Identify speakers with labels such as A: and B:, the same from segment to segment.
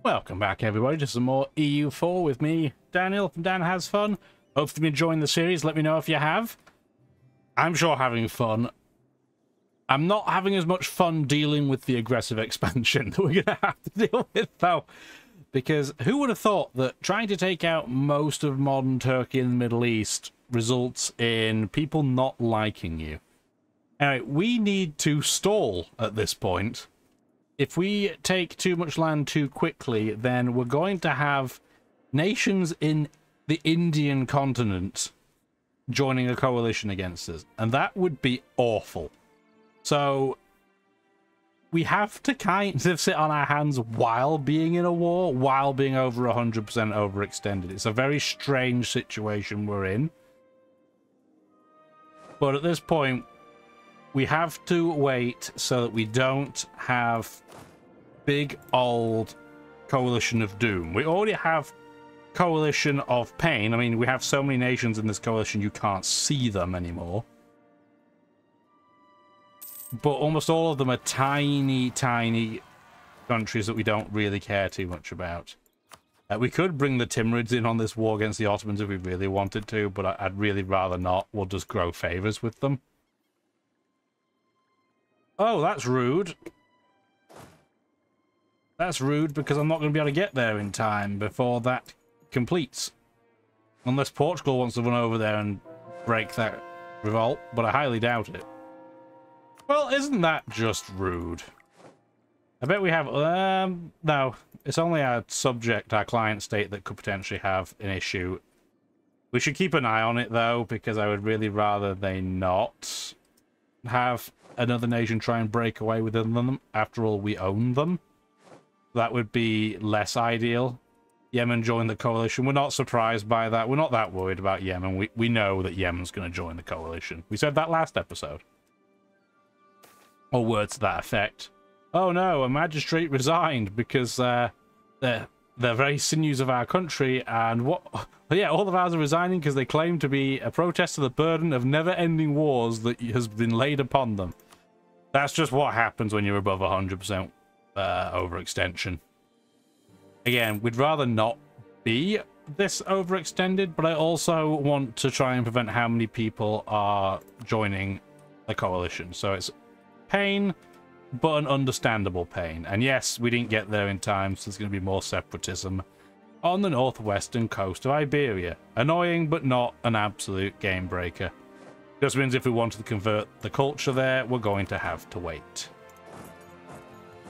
A: Welcome back, everybody, to some more EU4 with me, Daniel from Dan Has Fun. Hope you've been enjoying the series. Let me know if you have. I'm sure having fun. I'm not having as much fun dealing with the aggressive expansion that we're going to have to deal with, though. Because who would have thought that trying to take out most of modern Turkey in the Middle East results in people not liking you? Anyway, we need to stall at this point. If we take too much land too quickly, then we're going to have nations in the Indian continent joining a coalition against us, and that would be awful. So we have to kind of sit on our hands while being in a war, while being over 100% overextended. It's a very strange situation we're in. But at this point, we have to wait so that we don't have big old coalition of doom. We already have coalition of pain. I mean, we have so many nations in this coalition you can't see them anymore. But almost all of them are tiny, tiny countries that we don't really care too much about. We could bring the Timurids in on this war against the Ottomans if we really wanted to, but I'd really rather not. We'll just grow favors with them. Oh, that's rude. That's rude because I'm not going to be able to get there in time before that completes. Unless Portugal wants to run over there and break that revolt, but I highly doubt it. Well, isn't that just rude? I bet we have... no, it's only our subject, our client state that could potentially have an issue. We should keep an eye on it, though, because I would really rather they not have another nation try and break away within them. After all, we own them. That would be less ideal. Yemen joined the coalition. We're not surprised by that. We're not that worried about Yemen. We know that Yemen's going to join the coalition. We said that last episode. Or words to that effect. Oh no, a magistrate resigned because they're very sinews of our country, and what? Yeah, all of ours are resigning because they claim to be a protest to the burden of never-ending wars that has been laid upon them. That's just what happens when you're above 100% overextension. Again, we'd rather not be this overextended, but I also want to try and prevent how many people are joining the coalition. So it's pain, but an understandable pain. And yes, we didn't get there in time, so there's going to be more separatism on the northwestern coast of Iberia. Annoying, but not an absolute game breaker. Just means if we wanted to convert the culture there, we're going to have to wait.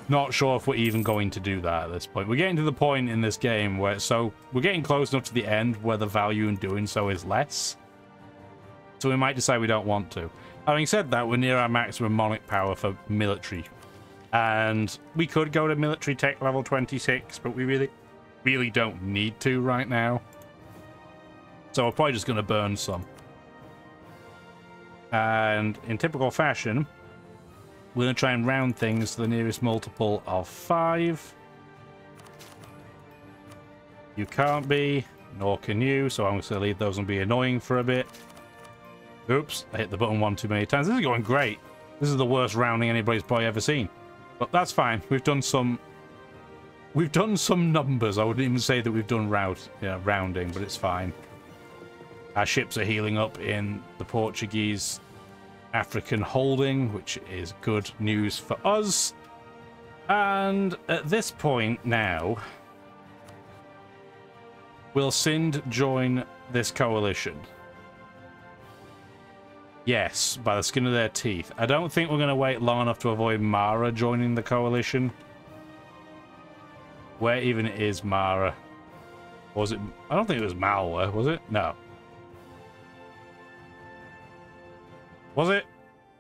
A: Not sure if we're even going to do that at this point. We're getting to the point in this game where, so we're getting close enough to the end where the value in doing so is less. So we might decide we don't want to. Having said that, we're near our maximum monarch power for military. And we could go to military tech level 26, but we really don't need to right now. So we're probably just going to burn some. And in typical fashion, we're going to try and round things to the nearest multiple of 5. You can't be, nor can you, so I'm going to leave those and be annoying for a bit. Oops, I hit the button one too many times. This is going great. This is the worst rounding anybody's probably ever seen. But that's fine. We've done some numbers. I wouldn't even say that we've done rounding, but it's fine. Our ships are healing up in the Portuguese African holding, which is good news for us. And at this point now, will Sind join this coalition? Yes, by the skin of their teeth. I don't think we're going to wait long enough to avoid Mara joining the coalition. Where even is Mara? Or was it? I don't think it was Malwa, was it? No. Was it?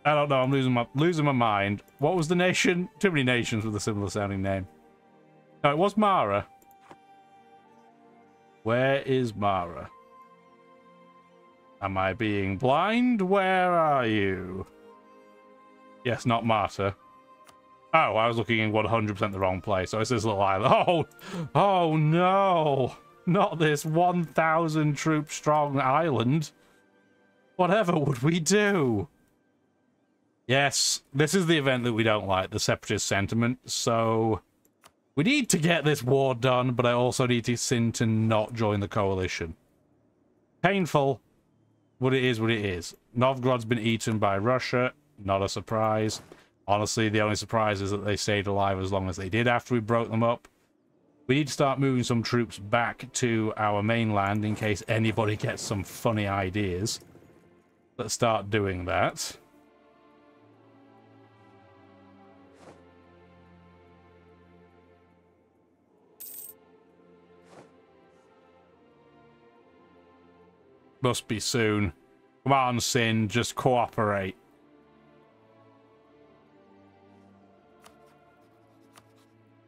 A: I don't know. I'm losing my mind. What was the nation? Too many nations with a similar sounding name. No, it was Mara. Where is Mara? Am I being blind? Where are you? Yes, not Marta. Oh, I was looking in 100% the wrong place. So it's this little island. Oh no! Not this 1,000 troop strong island. Whatever would we do? Yes, this is the event that we don't like, the separatist sentiment. So We need to get this war done, but I also need to Sin to not join the coalition. Painful, but it is what it is. Novgorod's been eaten by Russia. Not a surprise. Honestly, the only surprise is that they stayed alive as long as they did after we broke them up. We need to start moving some troops back to our mainland in case anybody gets some funny ideas. Let's start doing that. Must be soon. Come on, Sin, just cooperate.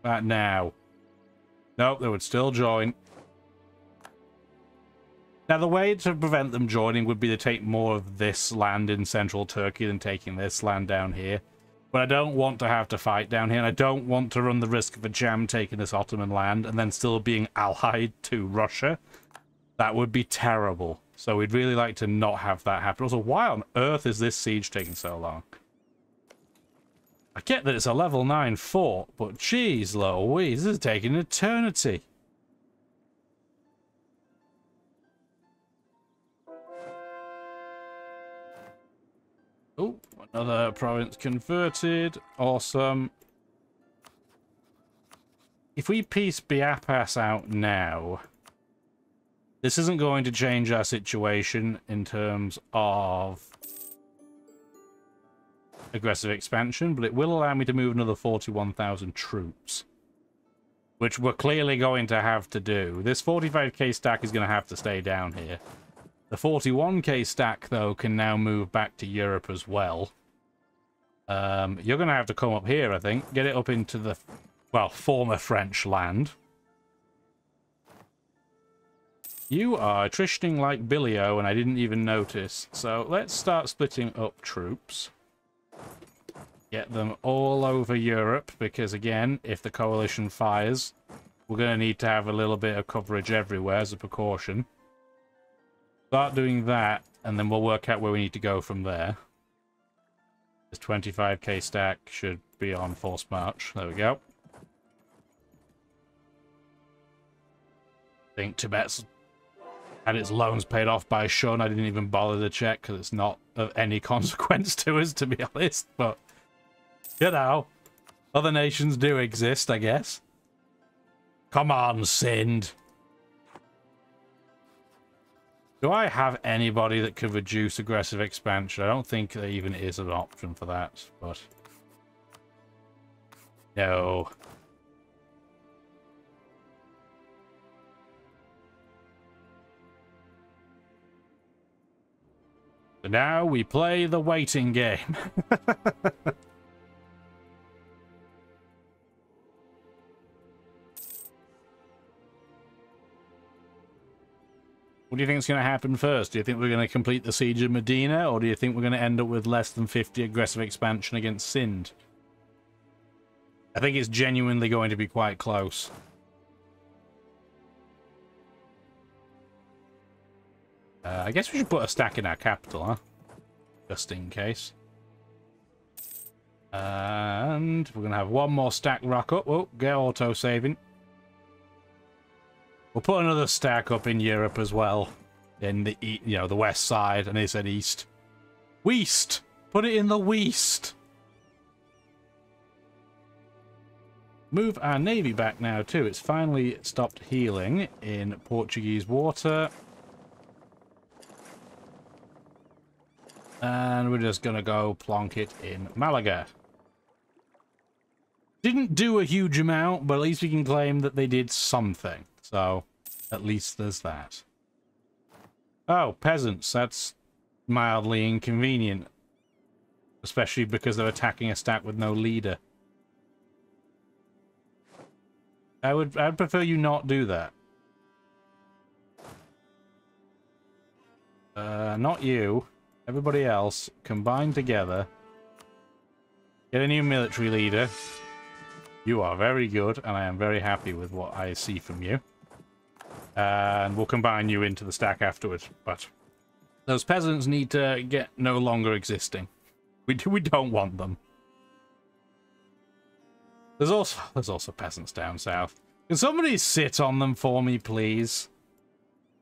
A: Right now. Nope, they would still join. Now, the way to prevent them joining would be to take more of this land in central Turkey than taking this land down here. But I don't want to have to fight down here, and I don't want to run the risk of a jam taking this Ottoman land and then still being allied to Russia. That would be terrible. So we'd really like to not have that happen. Also, why on earth is this siege taking so long? I get that it's a level 9 fort, but geez Louise, this is taking an eternity. Oh, another province converted. Awesome. If we piece Biapas out now, this isn't going to change our situation in terms of aggressive expansion, but it will allow me to move another 41,000 troops, which we're clearly going to have to do. This 45k stack is going to have to stay down here. The 41k stack, though, can now move back to Europe as well. You're going to have to come up here, I think. Get it up into the, well, former French land. You are attritioning like Billio, and I didn't even notice. So let's start splitting up troops. Get them all over Europe, because again, if the coalition fires, we're going to need to have a little bit of coverage everywhere as a precaution. Start doing that, and then we'll work out where we need to go from there. This 25k stack should be on forced march. There we go. I think Tibet's had its loans paid off by Shun. I didn't even bother to check because it's not of any consequence to us, to be honest. But, you know, other nations do exist, I guess. Come on, Sind. Do I have anybody that could reduce aggressive expansion? I don't think there even is an option for that, but... no. So now we play the waiting game. What do you think is going to happen first? Do you think we're going to complete the siege of Medina, or do you think we're going to end up with less than 50 aggressive expansion against Sind? I think it's genuinely going to be quite close. I guess we should put a stack in our capital, huh? Just in case. And we're going to have one more stack rock up. Oh, get auto-saving. We'll put another stack up in Europe as well. In the, the west side, and they said east. West! Put it in the west! Move our navy back now, too. It's finally stopped healing in Portuguese water. And we're just gonna go plonk it in Malaga. Didn't do a huge amount, but at least we can claim that they did something. So, at least there's that. Oh, peasants. That's mildly inconvenient. Especially because they're attacking a stack with no leader. I'd prefer you not do that. Not you. Everybody else, combine together. Get a new military leader. You are very good, and I am very happy with what I see from you. And we'll combine you into the stack afterwards. But those peasants need to get no longer existing. We don't want them. There's also peasants down south. Can somebody sit on them for me, please?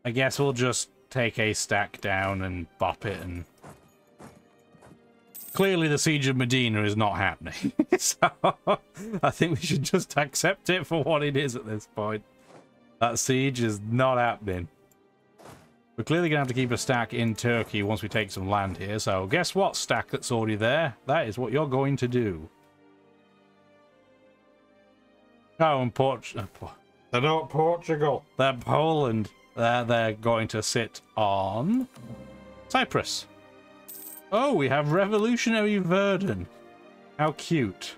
A: I guess we'll just take a stack down and bop it, and clearly the siege of Medina is not happening. So I think we should just accept it for what it is at this point. That siege is not happening. We're clearly going to have to keep a stack in Turkey once we take some land here. So guess what, stack that's already there? That is what you're going to do. Oh, and they're not Portugal. They're Poland. They're going to sit on Cyprus. Oh, we have revolutionary Verdun. How cute.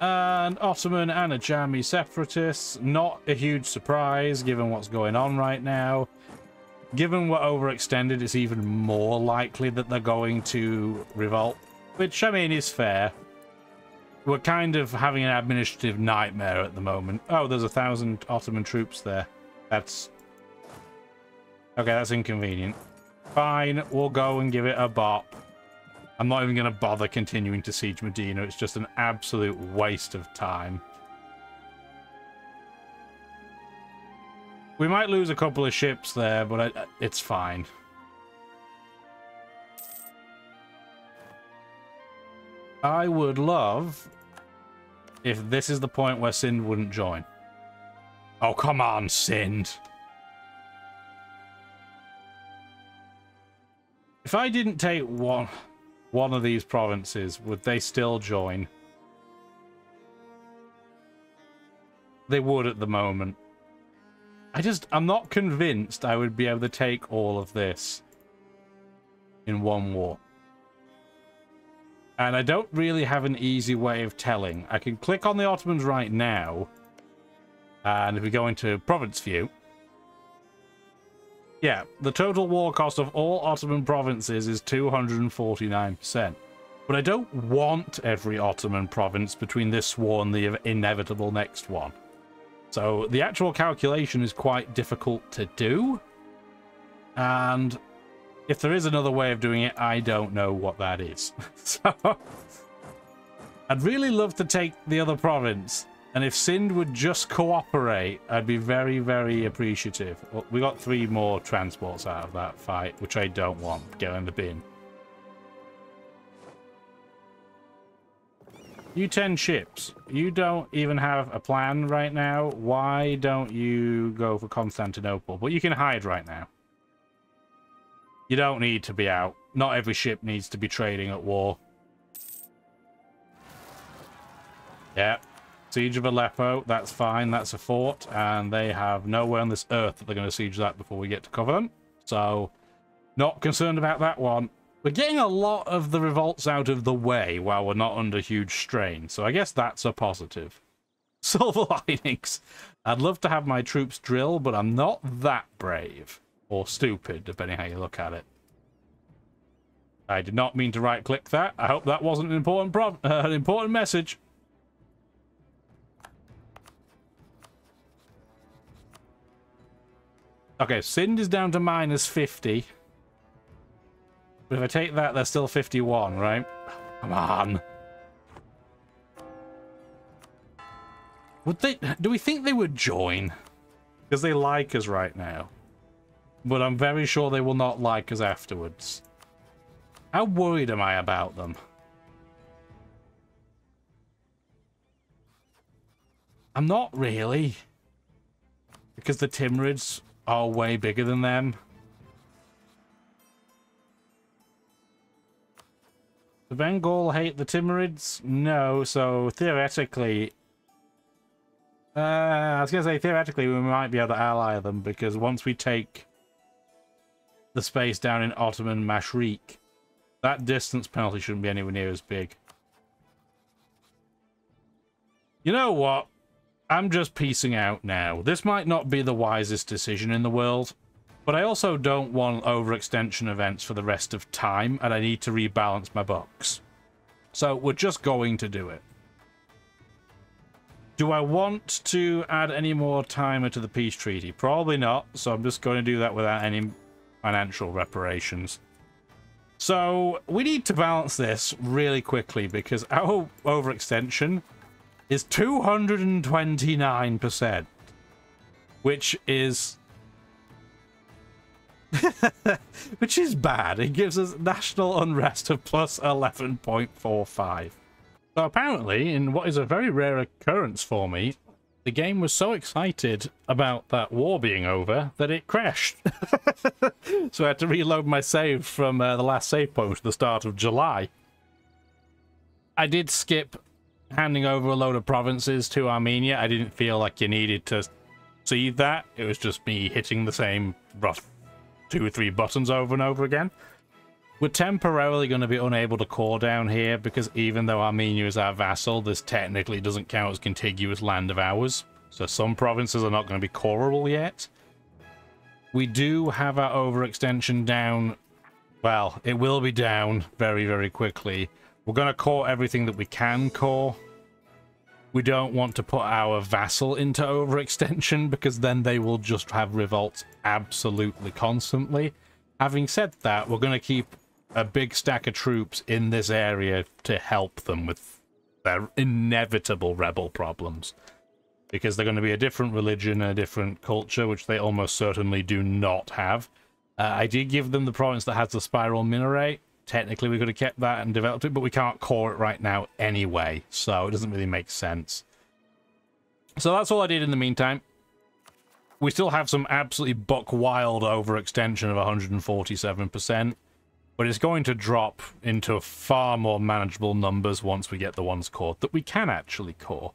A: And Ottoman and Ajami separatists. Not a huge surprise given what's going on right now. Given we're overextended, it's even more likely that they're going to revolt. Which, I mean, is fair. We're kind of having an administrative nightmare at the moment. Oh, there's 1,000 Ottoman troops there. That's... okay, that's inconvenient. Fine, we'll go and give it a bop. I'm not even going to bother continuing to siege Medina. It's just an absolute waste of time. We might lose a couple of ships there, but it's fine. I would love if this is the point where Sind wouldn't join. Oh, come on, Sind. If I didn't take one of these provinces, would they still join? They would at the moment. I'm not convinced I would be able to take all of this in one war. And I don't really have an easy way of telling. I can click on the Ottomans right now. And if we go into province view. Yeah, the total war cost of all Ottoman provinces is 249%. But I don't want every Ottoman province between this war and the inevitable next one. So the actual calculation is quite difficult to do. And if there is another way of doing it, I don't know what that is. So I'd really love to take the other province. And if Sind would just cooperate, I'd be very, very appreciative. Well, we got 3 more transports out of that fight, which I don't want. Go in the bin. You 10 ships. You don't even have a plan right now. Why don't you go for Constantinople? But you can hide right now. You don't need to be out. Not every ship needs to be trading at war. Yeah. Siege of Aleppo. That's fine. That's a fort. And they have nowhere on this earth that they're going to siege that before we get to cover them. So, not concerned about that one. We're getting a lot of the revolts out of the way while we're not under huge strain. So I guess that's a positive. Silver linings. I'd love to have my troops drill, but I'm not that brave. Or stupid, depending how you look at it. I did not mean to right-click that. I hope that wasn't an important message. Okay, Sind is down to -50. But if I take that, they're still 51, right? Come on. Would they? Do we think they would join? Because they like us right now. But I'm very sure they will not like us afterwards. How worried am I about them? I'm not really. Because the Timurids are way bigger than them. Do Bengal hate the Timurids? No, so theoretically... I was going to say, theoretically, we might be able to ally them, because once we take the space down in Ottoman Mashriq, that distance penalty shouldn't be anywhere near as big. You know what? I'm just peacing out now. This might not be the wisest decision in the world, but I also don't want overextension events for the rest of time, and I need to rebalance my books. So we're just going to do it. Do I want to add any more timer to the peace treaty? Probably not, so I'm just going to do that without any financial reparations. So we need to balance this really quickly because our overextension is 229%, which is which is bad. It gives us national unrest of plus 11.45. So apparently, in what is a very rare occurrence for me, the game was so excited about that war being over that it crashed. So I had to reload my save from the last save point, which was the start of July. I did skip handing over a load of provinces to Armenia. I didn't feel like you needed to see that. It was just me hitting the same rough 2 or 3 buttons over and over again. We're temporarily going to be unable to core down here because even though Armenia is our vassal, this technically doesn't count as contiguous land of ours. So some provinces are not going to be coreable yet. We do have our overextension down. Well, it will be down very, very quickly. We're going to core everything that we can core. We don't want to put our vassal into overextension because then they will just have revolts absolutely constantly. Having said that, we're going to keep a big stack of troops in this area to help them with their inevitable rebel problems. Because they're going to be a different religion and a different culture, which they almost certainly do not have. I did give them the province that has the spiral minaret. Technically, we could have kept that and developed it, but we can't core it right now anyway, so it doesn't really make sense. So that's all I did in the meantime. We still have some absolutely buck wild overextension of 147%, but it's going to drop into far more manageable numbers once we get the ones cored that we can actually core.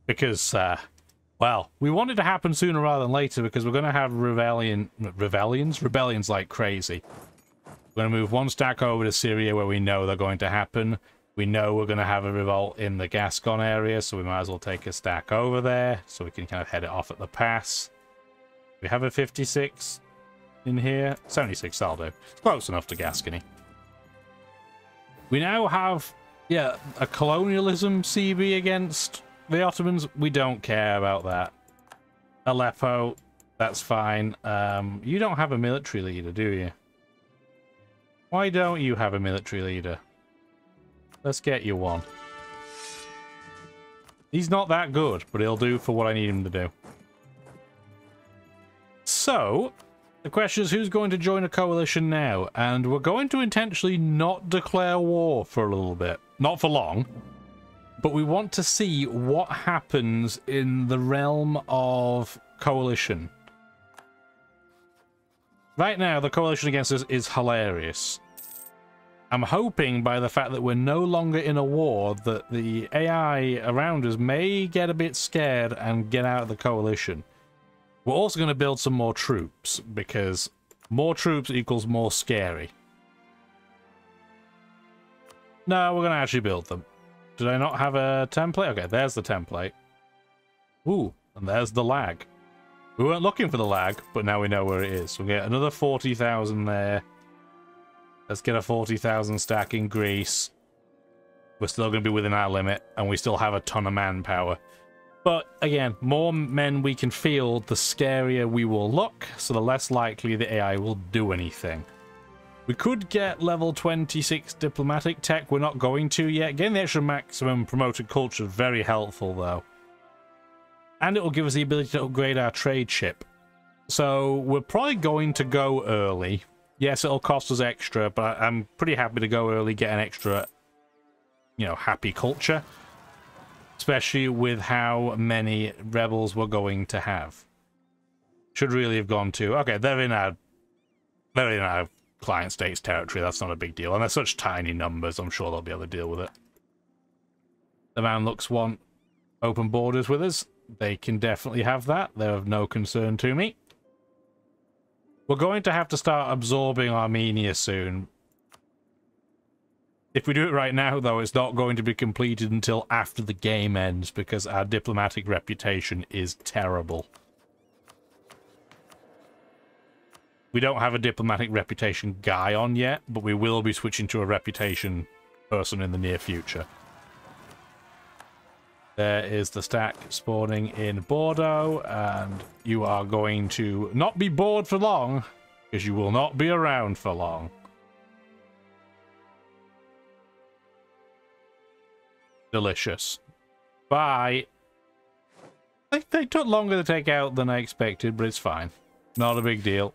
A: Because, well, we want it to happen sooner rather than later because we're going to have rebellions like crazy. We're going to move one stack over to Syria where we know they're going to happen. We know we're going to have a revolt in the Gascon area, so we might as well take a stack over there so we can kind of head it off at the pass. We have a 56 in here. 76 that'll do. Close enough to Gascony. We now have, yeah, a colonialism CB against the Ottomans. We don't care about that. Aleppo, that's fine. You don't have a military leader, do you? Why don't you have a military leader? Let's get you one. He's not that good, but he'll do for what I need him to do. So, the question is who's going to join a coalition now? And we're going to intentionally not declare war for a little bit. Not for long. But we want to see what happens in the realm of coalition. Right now, the coalition against us is hilarious. I'm hoping by the fact that we're no longer in a war that the AI around us may get a bit scared and get out of the coalition. We're also going to build some more troops, because more troops equals more scary. No, we're going to actually build them. Did I not have a template? Okay, there's the template. Ooh, and there's the lag. We weren't looking for the lag, but now we know where it is. We'll get another 40,000 there. Let's get a 40,000 stack in Greece. We're still going to be within our limit, and we still have a ton of manpower. But, again, more men we can field, the scarier we will look, so the less likely the AI will do anything. We could get level 26 diplomatic tech. We're not going to yet. Getting the extra maximum promoted culture is very helpful, though. And it will give us the ability to upgrade our trade ship. So, we're probably going to go early. Yes, it'll cost us extra, but I'm pretty happy to go early, get an extra, you know, happy culture. Especially with how many rebels we're going to have. Should really have gone to... Okay, they're in our client state's territory. That's not a big deal. And they're such tiny numbers, I'm sure they'll be able to deal with it. The Mamluks want open borders with us. They can definitely have that. They're of no concern to me. We're going to have to start absorbing Armenia soon. If we do it right now, though, it's not going to be completed until after the game ends, because our diplomatic reputation is terrible. We don't have a diplomatic reputation guy on yet, but we will be switching to a reputation person in the near future. There is the stack spawning in Bordeaux, and you are going to not be bored for long, because you will not be around for long. Delicious. Bye. They took longer to take out than I expected, but it's fine. Not a big deal.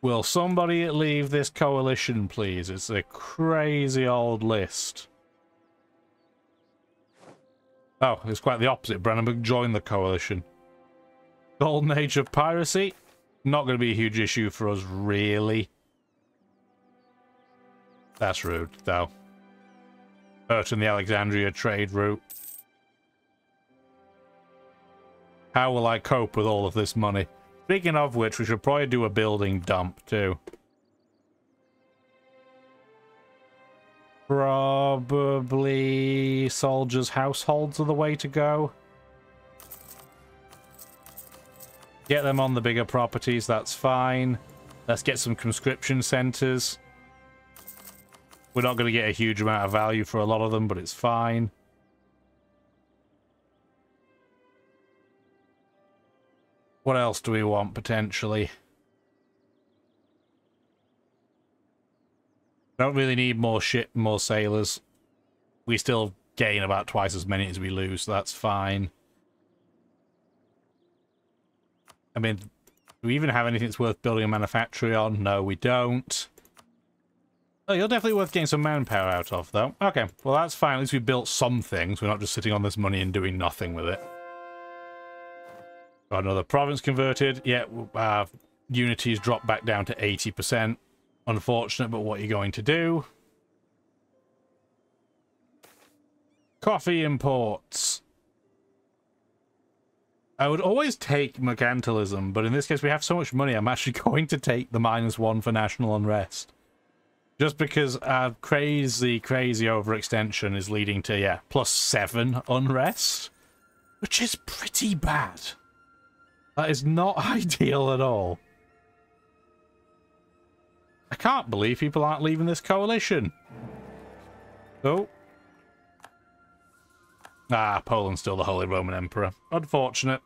A: Will somebody leave this coalition, please? It's a crazy old list. Oh, it's quite the opposite. Brandenburg joined the coalition. Golden Age of Piracy. Not going to be a huge issue for us, really. That's rude, though. Burton the Alexandria trade route. How will I cope with all of this money? Speaking of which, we should probably do a building dump, too. Probably soldiers' households are the way to go. Get them on the bigger properties, that's fine. Let's get some conscription centers. We're not going to get a huge amount of value for a lot of them, but it's fine. What else do we want, potentially? Don't really need more sailors. We still gain about twice as many as we lose, so that's fine. I mean, do we even have anything that's worth building a manufactory on? No, we don't. Oh, you're definitely worth getting some manpower out of, though. Okay, well, that's fine. At least we built something, so we're not just sitting on this money and doing nothing with it. Got another province converted. Yeah, Unity's dropped back down to 80%. Unfortunate, but what are you going to do? Coffee imports. I would always take mercantilism, but in this case we have so much money, I'm actually going to take the -1 for national unrest. Just because our crazy overextension is leading to, yeah, +7 unrest. Which is pretty bad. That is not ideal at all. I can't believe people aren't leaving this coalition. Oh. Ah, Poland's still the Holy Roman Emperor. Unfortunate.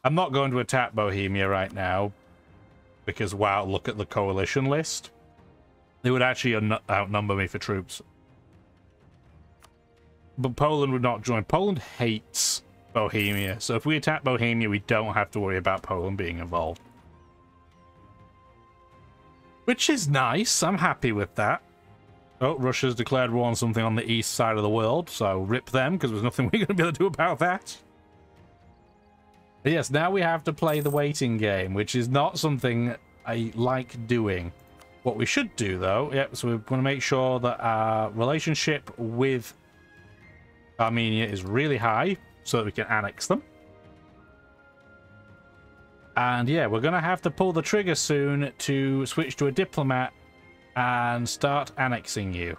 A: I'm not going to attack Bohemia right now. Because, wow, look at the coalition list. They would actually outnumber me for troops. But Poland would not join. Poland hates Bohemia. So if we attack Bohemia, we don't have to worry about Poland being involved. Which is nice. I'm happy with that. Oh, Russia's declared war on something on the east side of the world, so rip them, because there's nothing we're going to be able to do about that. But yes, now we have to play the waiting game, which is not something I like doing. What we should do, though, yep, so we're going to make sure that our relationship with Armenia is really high, so that we can annex them. And yeah, we're going to have to pull the trigger soon to switch to a diplomat and start annexing you.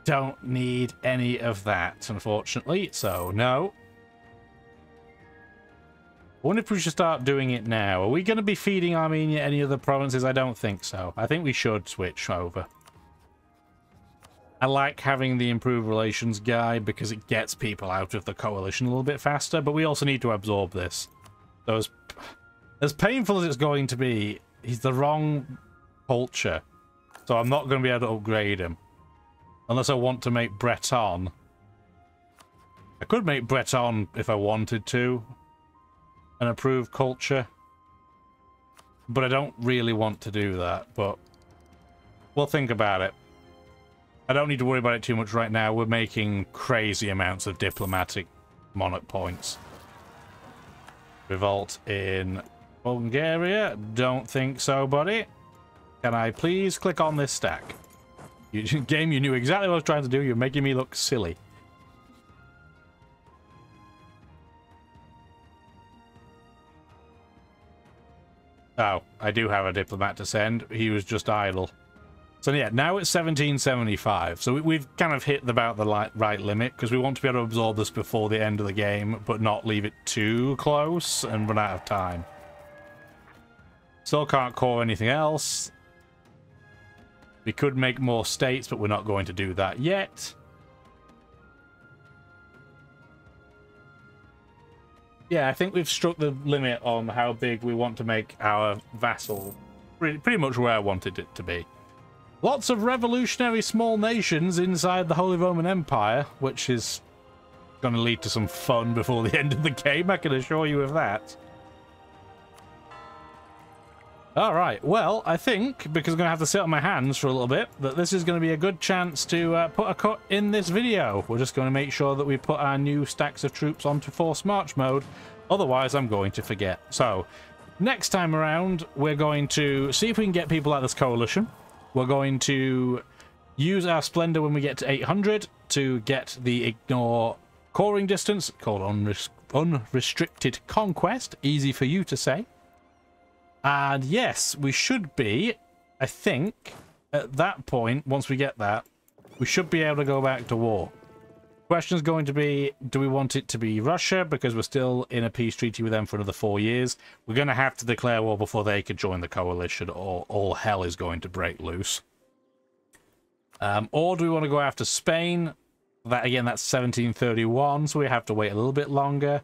A: Don't need any of that, unfortunately, so no. I wonder if we should start doing it now. Are we going to be feeding Armenia any other provinces? I don't think so. I think we should switch over. I like having the improved relations guy because it gets people out of the coalition a little bit faster, but we also need to absorb this. So as painful as it's going to be, he's the wrong culture. So I'm not going to be able to upgrade him. Unless I want to make Breton. I could make Breton if I wanted to. An approved culture. But I don't really want to do that. But we'll think about it. I don't need to worry about it too much right now. We're making crazy amounts of diplomatic monarch points. Revolt in Bulgaria? Don't think so, buddy. Can I please click on this stack? Game, you knew exactly what I was trying to do. You're making me look silly. Oh, I do have a diplomat to send. He was just idle. So yeah, now it's 1775. So we've kind of hit about the right limit, because we want to be able to absorb this before the end of the game, but not leave it too close and run out of time. Still can't core anything else. We could make more states, but we're not going to do that yet. Yeah, I think we've struck the limit on how big we want to make our vassal. Pretty much where I wanted it to be. Lots of revolutionary small nations inside the Holy Roman Empire, which is going to lead to some fun before the end of the game, I can assure you of that. Alright, well, I think, because I'm going to have to sit on my hands for a little bit, that this is going to be a good chance to put a cut in this video. We're just going to make sure that we put our new stacks of troops onto forced march mode, otherwise I'm going to forget. So, next time around, we're going to see if we can get people out of this coalition. We're going to use our Splendor when we get to 800 to get the ignore coring distance, called unrestricted conquest, easy for you to say. And yes, we should be, I think, at that point, once we get that, we should be able to go back to war. Question's going to be, do we want it to be Russia, because we're still in a peace treaty with them for another 4 years? We're going to have to declare war before they could join the coalition, or all hell is going to break loose. Or do we want to go after Spain? That again, that's 1731, so we have to wait a little bit longer.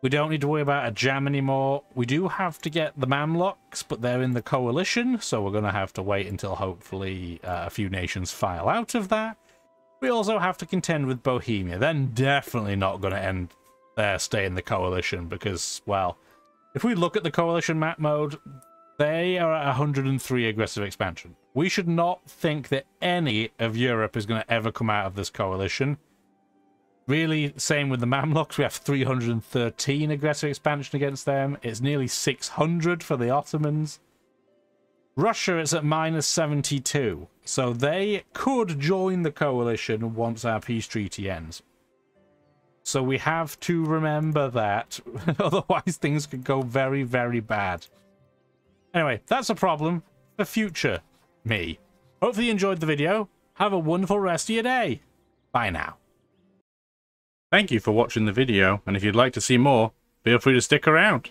A: We don't need to worry about a jam anymore. We do have to get the Mamluks, but they're in the coalition, so we're going to have to wait until hopefully a few nations file out of that. We also have to contend with Bohemia. They're definitely not going to stay in the coalition because, well, if we look at the coalition map mode, they are at 103 aggressive expansion. We should not think that any of Europe is going to ever come out of this coalition. Really, same with the Mamluks. We have 313 aggressive expansion against them. It's nearly 600 for the Ottomans. Russia is at minus 72. So they could join the coalition once our peace treaty ends. So we have to remember that. Otherwise, things could go very, very bad. Anyway, that's a problem for future me. Hopefully you enjoyed the video. Have a wonderful rest of your day. Bye now. Thank you for watching the video, and if you'd like to see more, feel free to stick around.